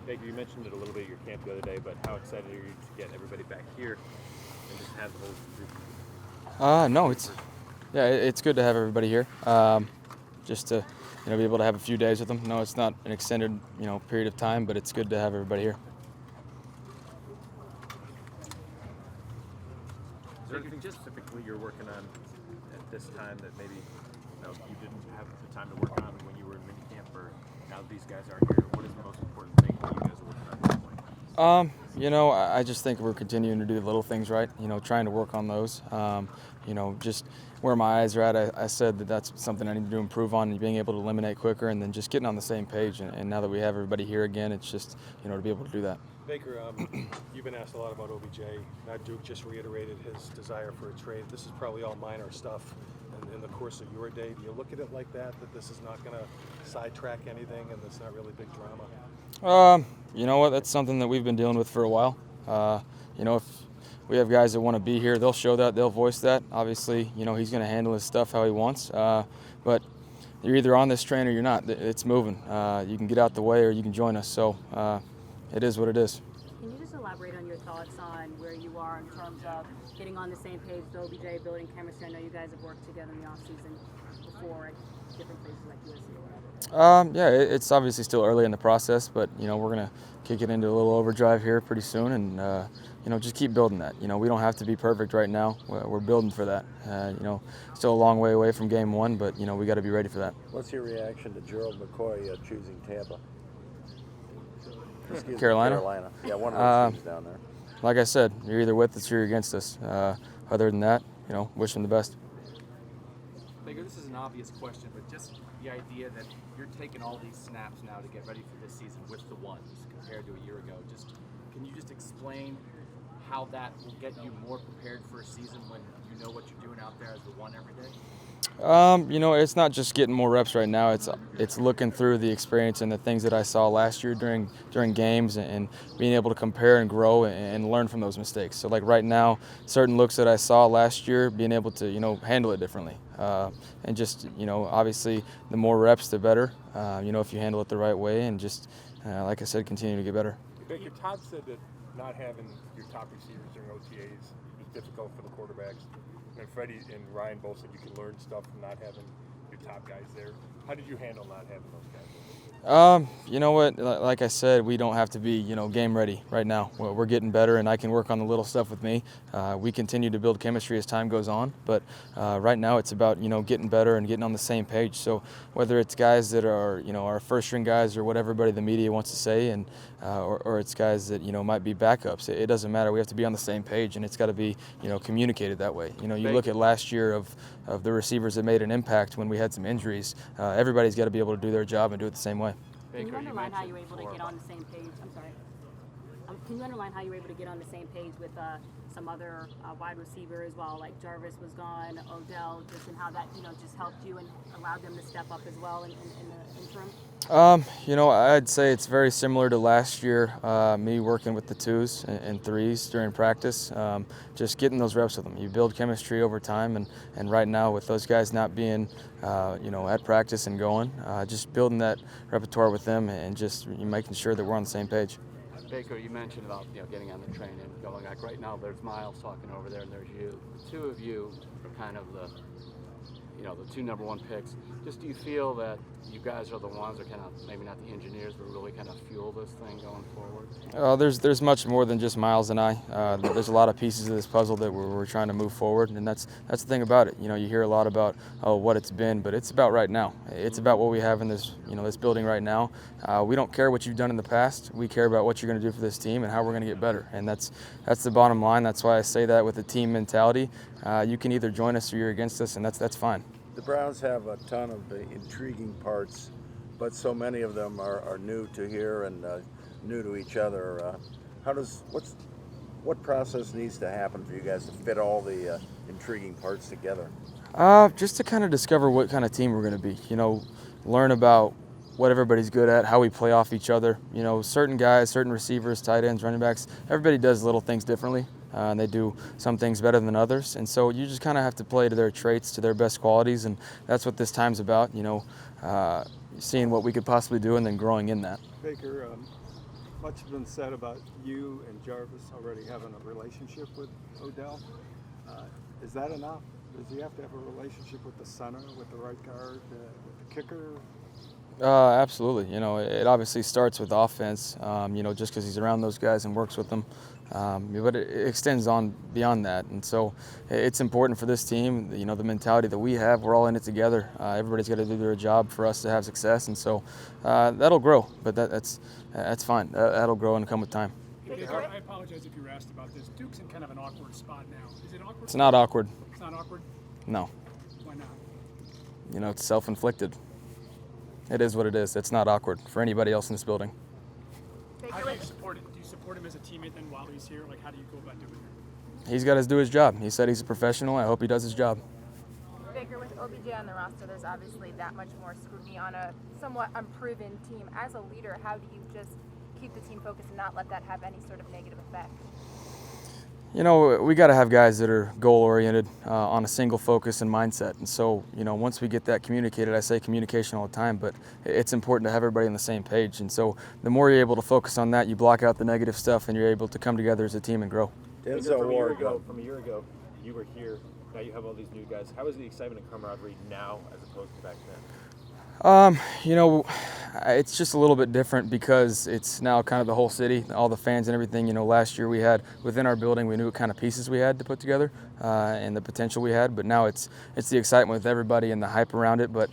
Baker, you mentioned it a little bit at your camp the other day, but how excited are you to get everybody back here and just have the whole group? No, it's good to have everybody here. Just to be able to have a few days with them. No, it's not an extended period of time, but it's good to have everybody here. Is there anything specifically you're working on at this time that maybe you didn't have the time to work on when you were in minicamp, or now that these guys are here? What is the most important thing that you guys are working on at this point? I just think we're continuing to do the little things right. Trying to work on those. Just where my eyes are at. I said that's something I need to improve on, and being able to eliminate quicker, and then just getting on the same page. And now that we have everybody here again, it's just to be able to do that. Baker, you've been asked a lot about OBJ. Now Duke just reiterated his desire for a trade. This is probably all minor stuff in the course of your day. Do you look at it like that this is not going to sidetrack anything and it's not really big drama? You know what? That's something that we've been dealing with for a while. If we have guys that want to be here, they'll show that, they'll voice that. Obviously, he's going to handle his stuff how he wants. But you're either on this train or you're not. It's moving. You can get out the way or you can join us. So it is what it is. Can you just elaborate on your thoughts on where you are in terms of getting on the same page with OBJ, building chemistry? I know you guys have worked together in the offseason before at different places like USC or whatever. Yeah, it's obviously still early in the process, but we're going to kick it into a little overdrive here pretty soon, and just keep building that. We don't have to be perfect right now. We're building for that. Still a long way away from game one, but we got to be ready for that. What's your reaction to Gerald McCoy choosing Tampa? Carolina. Yeah, one of those teams down there. Like I said, you're either with us or you're against us. Other than that, wish them the best. Baker, this is an obvious question, but just the idea that you're taking all these snaps now to get ready for this season with the ones compared to a year ago. Can you just explain how that will get you more prepared for a season when you know what you're doing out there as the one every day? It's not just getting more reps right now. It's looking through the experience and the things that I saw last year during games and being able to compare and grow and learn from those mistakes. So like right now, certain looks that I saw last year, being able to handle it differently. And just obviously the more reps, the better. If you handle it the right way, and just like I said, continue to get better. Baker, Todd said that not having your top receivers during OTAs is difficult for the quarterbacks. And Freddie and Ryan both said you can learn stuff from not having your top guys there. How did you handle not having those guys there? You know what? Like I said, we don't have to be, game ready right now. We're getting better, and I can work on the little stuff with me. We continue to build chemistry as time goes on, but right now it's about, getting better and getting on the same page. So whether it's guys that are, our first-string guys or what everybody the media wants to say, and or it's guys that, might be backups, it doesn't matter. We have to be on the same page, and it's got to be, communicated that way. You look at last year of the receivers that made an impact when we had some injuries. Everybody's got to be able to do their job and do it the same way. Can you underline how you were able to get on the same page? I'm sorry. Can you underline how you were able to get on the same page with some other wide receivers while like Jarvis was gone, Odell, just and how that just helped you and allowed them to step up as well in the interim? I'd say it's very similar to last year. Me working with the twos and threes during practice, just getting those reps with them. You build chemistry over time, and right now with those guys not being, at practice and going, just building that repertoire with them and just making sure that we're on the same page. Baker, you mentioned about getting on the train and going like right now. There's Miles talking over there, and there's you. The two of you are kind of the two number one picks. Just do you feel that you guys are the ones that kind of maybe not the engineers, but really kind of fuel this thing going forward? There's much more than just Miles and I. There's a lot of pieces of this puzzle that we're trying to move forward, and that's the thing about it. You hear a lot about what it's been, but it's about right now. It's about what we have in this this building right now. We don't care what you've done in the past. We care about what you're going to do for this team and how we're going to get better, and that's the bottom line. That's why I say that with the team mentality. You can either join us or you're against us, and that's fine. The Browns have a ton of intriguing parts, but so many of them are new to here and new to each other. What process needs to happen for you guys to fit all the intriguing parts together? Just to kind of discover what kind of team we're going to be. Learn about what everybody's good at, how we play off each other. Certain guys, certain receivers, tight ends, running backs, everybody does little things differently. And they do some things better than others. And so you just kind of have to play to their traits, to their best qualities. And that's what this time's about, seeing what we could possibly do and then growing in that. Baker, much has been said about you and Jarvis already having a relationship with Odell. Is that enough? Does he have to have a relationship with the center, with the right guard, with the kicker? Absolutely. You know, it obviously starts with offense, just because he's around those guys and works with them. But it extends on beyond that. And so it's important for this team, you know, the mentality that we have, we're all in it together. Everybody's got to do their job for us to have success. And so that'll grow, but that's fine. That'll grow and come with time. I apologize if you were asked about this. Duke's in kind of an awkward spot now. Is it awkward? It's not awkward. It's not awkward? No. Why not? You know, it's self-inflicted. It is what it is. It's not awkward for anybody else in this building. How do you support it? Do you support him as a teammate then while he's here? Like, how do you go about doing it? He's got to do his job. He said he's a professional. I hope he does his job. Baker, with OBJ on the roster, there's obviously that much more scrutiny on a somewhat unproven team. As a leader, how do you just keep the team focused and not let that have any sort of negative effect? You know, we got to have guys that are goal-oriented, on a single focus and mindset. And so, you know, once we get that communicated, I say communication all the time, but it's important to have everybody on the same page. And so the more you're able to focus on that, you block out the negative stuff and you're able to come together as a team and grow. From a year ago, you were here. Now you have all these new guys. How is the excitement and camaraderie now as opposed to back then? You know, it's just a little bit different because it's now kind of the whole city, all the fans and everything. You know, last year we had within our building, we knew what kind of pieces we had to put together and the potential we had. But now it's the excitement with everybody and the hype around it. But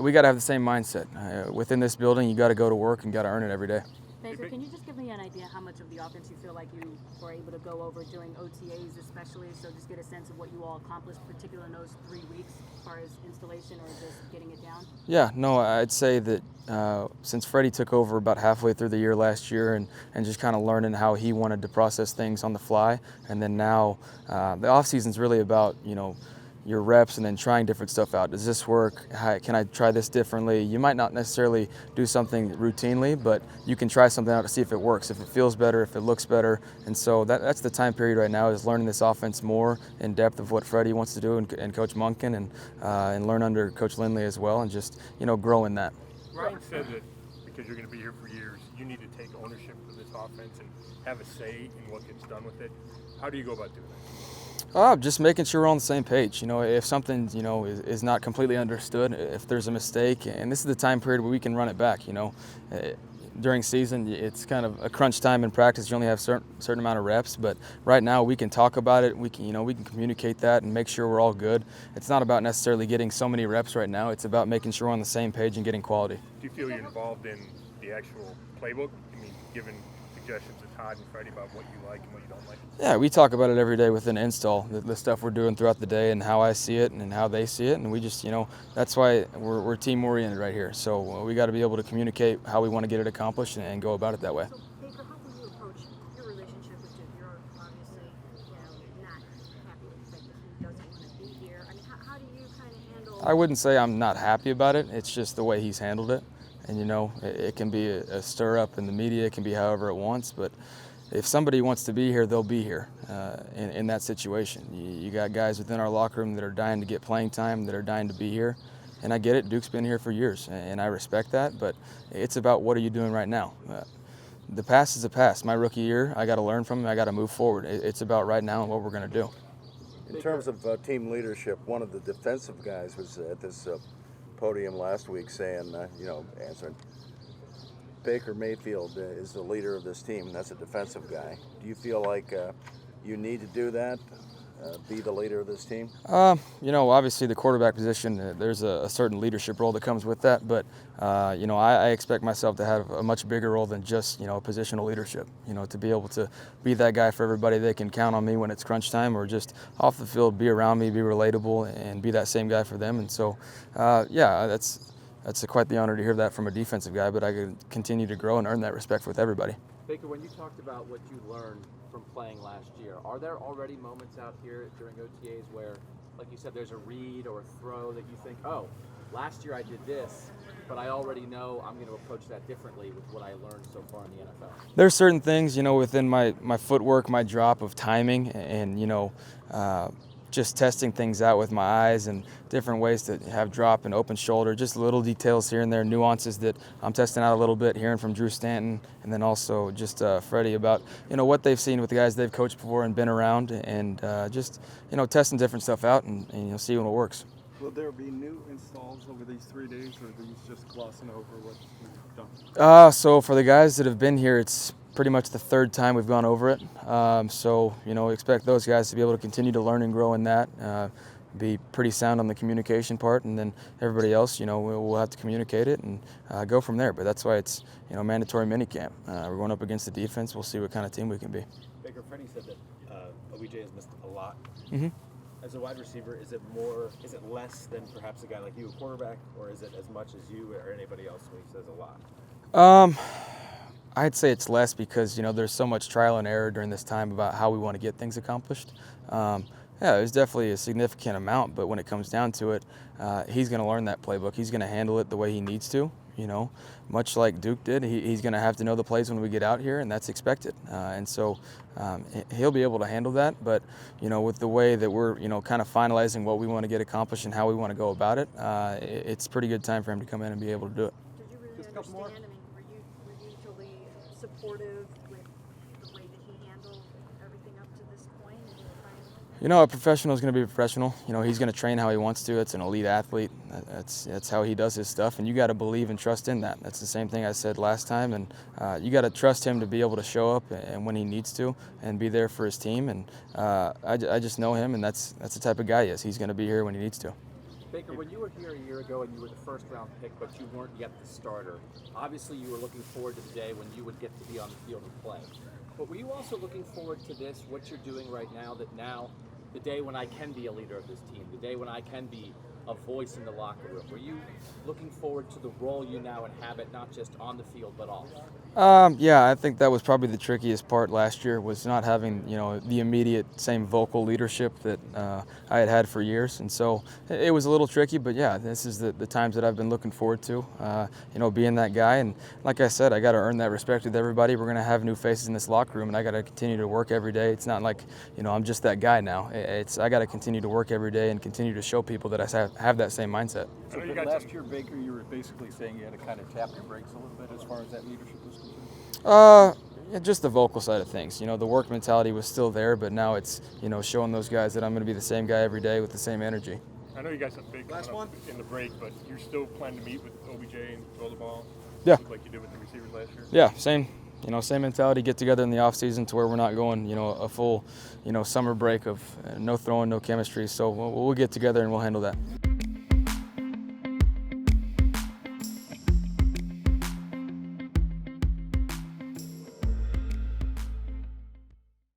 we got to have the same mindset. Within this building, you got to go to work and got to earn it every day. Baker, can you just give me an idea how much of the offense you feel like you were able to go over during OTAs especially, so just get a sense of what you all accomplished, particularly in those 3 weeks as far as installation or just getting it down? Yeah, no, I'd say that since Freddie took over about halfway through the year last year and just kind of learning how he wanted to process things on the fly, and then now the offseason's really about, you know, your reps and then trying different stuff out. Does this work? Can I try this differently? You might not necessarily do something routinely, but you can try something out to see if it works, if it feels better, if it looks better. And so that's the time period right now, is learning this offense more in depth of what Freddie wants to do and Coach Monken and learn under Coach Lindley as well, and just, you know, grow in that. Ryan said that because you're going to be here for years, you need to take ownership of this offense and have a say in what gets done with it. How do you go about doing that? Just making sure we're on the same page. You know, if something, you know, is not completely understood, if there's a mistake, and this is the time period where we can run it back. You know, during season, it's kind of a crunch time in practice. You only have certain amount of reps, but right now we can talk about it. We can communicate that and make sure we're all good. It's not about necessarily getting so many reps right now. It's about making sure we're on the same page and getting quality. Do you feel you're involved in the actual playbook? I mean, giving suggestions to Todd and Freddie about what you like and what you don't like? Yeah, we talk about it every day within install, the stuff we're doing throughout the day and how I see it and how they see it. And we just, you know, that's why we're team-oriented right here. So we got to be able to communicate how we want to get it accomplished and go about it that way. So, Baker, how can you approach your relationship with Duke? You're obviously, you know, not happy with the fact that he doesn't want to be here. I mean, how do you kind of handle... I wouldn't say I'm not happy about it. It's just the way he's handled it. And, you know, it can be a stir-up in the media. It can be however it wants. But if somebody wants to be here, they'll be here in that situation. You got guys within our locker room that are dying to get playing time, that are dying to be here. And I get it. Duke's been here for years, and I respect that. But it's about what are you doing right now. The past is the past. My rookie year, I got to learn from it. I got to move forward. It's about right now and what we're going to do. In terms of team leadership, one of the defensive guys was at this podium last week saying, answering, Baker Mayfield is the leader of this team. That's a defensive guy. Do you feel like you need to do that, be the leader of this team? You know, obviously the quarterback position, there's a certain leadership role that comes with that. But, you know, I expect myself to have a much bigger role than just, you know, positional leadership. You know, to be able to be that guy for everybody. They can count on me when it's crunch time, or just off the field, be around me, be relatable, and be that same guy for them. And so, yeah, that's quite the honor to hear that from a defensive guy, but I can continue to grow and earn that respect with everybody. Baker, when you talked about what you learned from playing last year, are there already moments out here during OTAs where, like you said, there's a read or a throw that you think, oh, last year I did this, but I already know I'm going to approach that differently with what I learned so far in the NFL? There's certain things, you know, within my footwork, my drop of timing, and, you know, just testing things out with my eyes and different ways to have drop and open shoulder, just little details here and there, nuances that I'm testing out a little bit, hearing from Drew Stanton, and then also just Freddie about, what they've seen with the guys they've coached before and been around, and just, testing different stuff out and see when it works. Will there be new installs over these 3 days, or are these just glossing over what you've done? So for the guys that have been here, it's pretty much the third time we've gone over it. So, expect those guys to be able to continue to learn and grow in that, be pretty sound on the communication part, and then everybody else, we'll have to communicate it and go from there. But that's why it's, mandatory minicamp. We're going up against the defense. We'll see what kind of team we can be. Baker, Freddie said that OBJ has missed a lot. Mm-hmm. As a wide receiver, is it less than perhaps a guy like you, a quarterback, or is it as much as you or anybody else when he says a lot? I'd say it's less because, there's so much trial and error during this time about how we want to get things accomplished. Yeah, there's definitely a significant amount, but when it comes down to it, he's going to learn that playbook. He's going to handle it the way he needs to, much like Duke did. He's going to have to know the plays when we get out here, and that's expected. And so he'll be able to handle that. But, with the way that we're, kind of finalizing what we want to get accomplished and how we want to go about it, it's a pretty good time for him to come in and be able to do it. Did you really understand? I mean, were you totally supportive with the way that he handled everything up to this point? A professional is going to be a professional. He's going to train how he wants to. It's an elite athlete. That's how he does his stuff, and you got to believe and trust in that. That's the same thing I said last time, and you got to trust him to be able to show up and when he needs to and be there for his team. And I just know him, and that's the type of guy he is. He's going to be here when he needs to. Baker, when you were here a year ago and you were the first-round pick, but you weren't yet the starter, obviously you were looking forward to the day when you would get to be on the field and play. But were you also looking forward to this, what you're doing right now, that now, the day when I can be a leader of this team, the day when I can be a voice in the locker room? Were you looking forward to the role you now inhabit, not just on the field, but off? Yeah, I think that was probably the trickiest part last year, was not having, the immediate same vocal leadership that I had for years. And so it was a little tricky, but yeah, this is the times that I've been looking forward to, being that guy. And like I said, I got to earn that respect with everybody. We're going to have new faces in this locker room, and I got to continue to work every day. It's not like, I'm just that guy now. I got to continue to work every day and continue to show people that I have that same mindset. So last year, Baker, you were basically saying you had to kind of tap your brakes a little bit as far as that leadership was concerned? Yeah, just the vocal side of things. The work mentality was still there, but now it's, showing those guys that I'm going to be the same guy every day with the same energy. I know you guys have big in the break, but you're still planning to meet with OBJ and throw the ball? Yeah. Like you did with the receivers last year? Yeah, same mentality, get together in the off season to where we're not going, a full, summer break of no throwing, no chemistry. So we'll get together and we'll handle that.